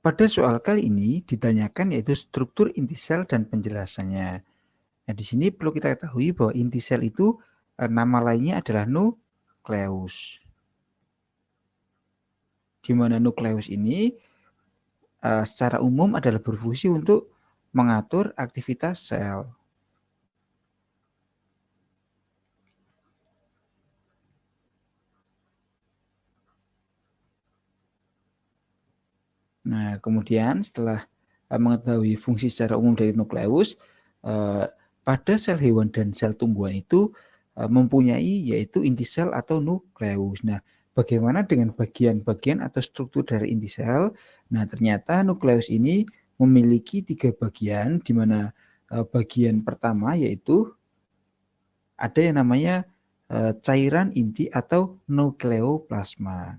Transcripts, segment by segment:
pada soal kali ini ditanyakan yaitu struktur inti sel dan penjelasannya. Nah, di sini perlu kita ketahui bahwa inti sel itu nama lainnya adalah nukleus. Di mana nukleus ini secara umum adalah berfungsi untuk mengatur aktivitas sel. Nah, kemudian setelah mengetahui fungsi secara umum dari nukleus, pada sel hewan dan sel tumbuhan itu mempunyai yaitu inti sel atau nukleus. Nah, bagaimana dengan bagian-bagian atau struktur dari inti sel? Nah, ternyata nukleus ini memiliki 3 bagian, di mana bagian pertama yaitu ada yang namanya cairan inti atau nukleoplasma.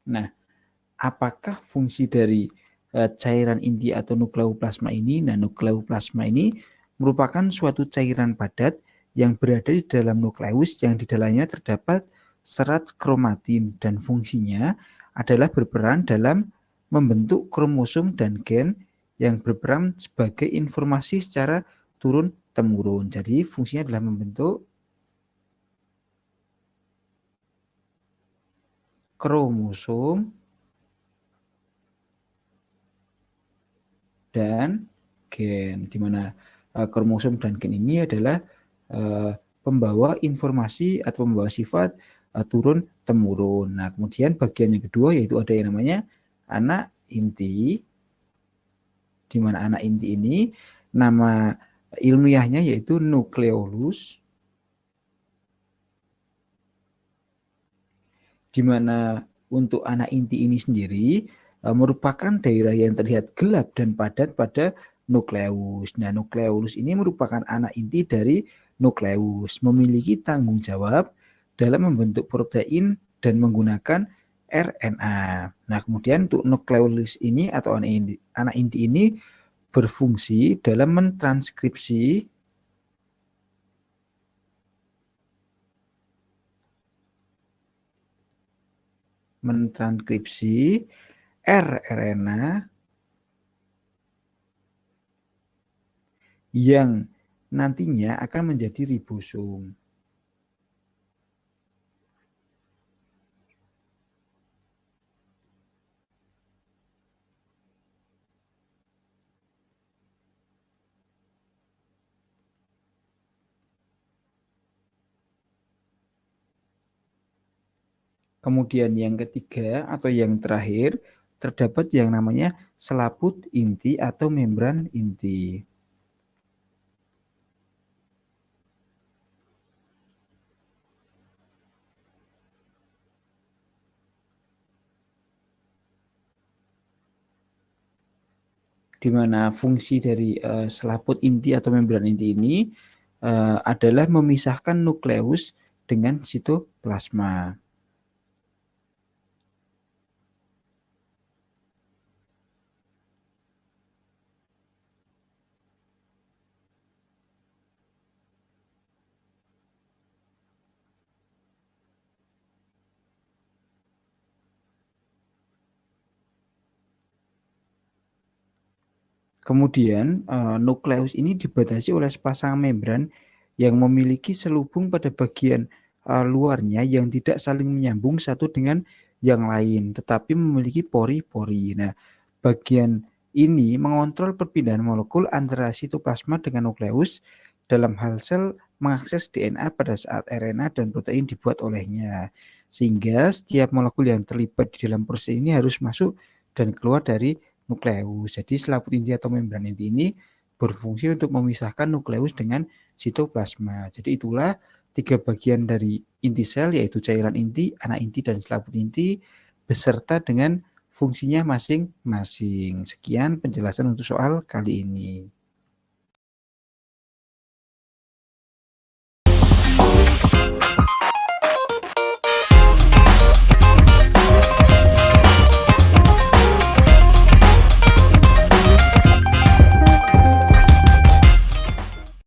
Nah, apakah fungsi dari cairan inti atau nukleoplasma ini? Nah, nukleoplasma ini merupakan suatu cairan padat yang berada di dalam nukleus yang di dalamnya terdapat serat kromatin dan fungsinya adalah berperan dalam membentuk kromosom dan gen yang berperan sebagai informasi secara turun-temurun. Jadi fungsinya adalah membentuk kromosom dan gen, di mana kromosom dan gen ini adalah pembawa informasi atau pembawa sifat turun-temurun. Nah, kemudian bagian yang kedua yaitu ada yang namanya anak inti, di mana anak inti ini nama ilmiahnya yaitu nukleolus, di mana untuk anak inti ini sendiri merupakan daerah yang terlihat gelap dan padat pada nukleus. Nah, nukleolus ini merupakan anak inti dari nukleus, memiliki tanggung jawab dalam membentuk protein dan menggunakan RNA. Nah, kemudian untuk nukleolus ini atau anak inti ini berfungsi dalam mentranskripsi rRNA yang nantinya akan menjadi ribosom. Kemudian yang ketiga atau yang terakhir, terdapat yang namanya selaput inti atau membran inti. Di mana fungsi dari selaput inti atau membran inti ini adalah memisahkan nukleus dengan sitoplasma. Kemudian nukleus ini dibatasi oleh sepasang membran yang memiliki selubung pada bagian luarnya yang tidak saling menyambung satu dengan yang lain, tetapi memiliki pori-pori. Nah, bagian ini mengontrol perpindahan molekul antara sitoplasma dengan nukleus dalam hal sel mengakses DNA pada saat RNA dan protein dibuat olehnya. Sehingga setiap molekul yang terlibat di dalam proses ini harus masuk dan keluar dari nukleus. Jadi selaput inti atau membran inti ini berfungsi untuk memisahkan nukleus dengan sitoplasma. Jadi itulah 3 bagian dari inti sel yaitu cairan inti, anak inti, dan selaput inti beserta dengan fungsinya masing-masing. Sekian penjelasan untuk soal kali ini.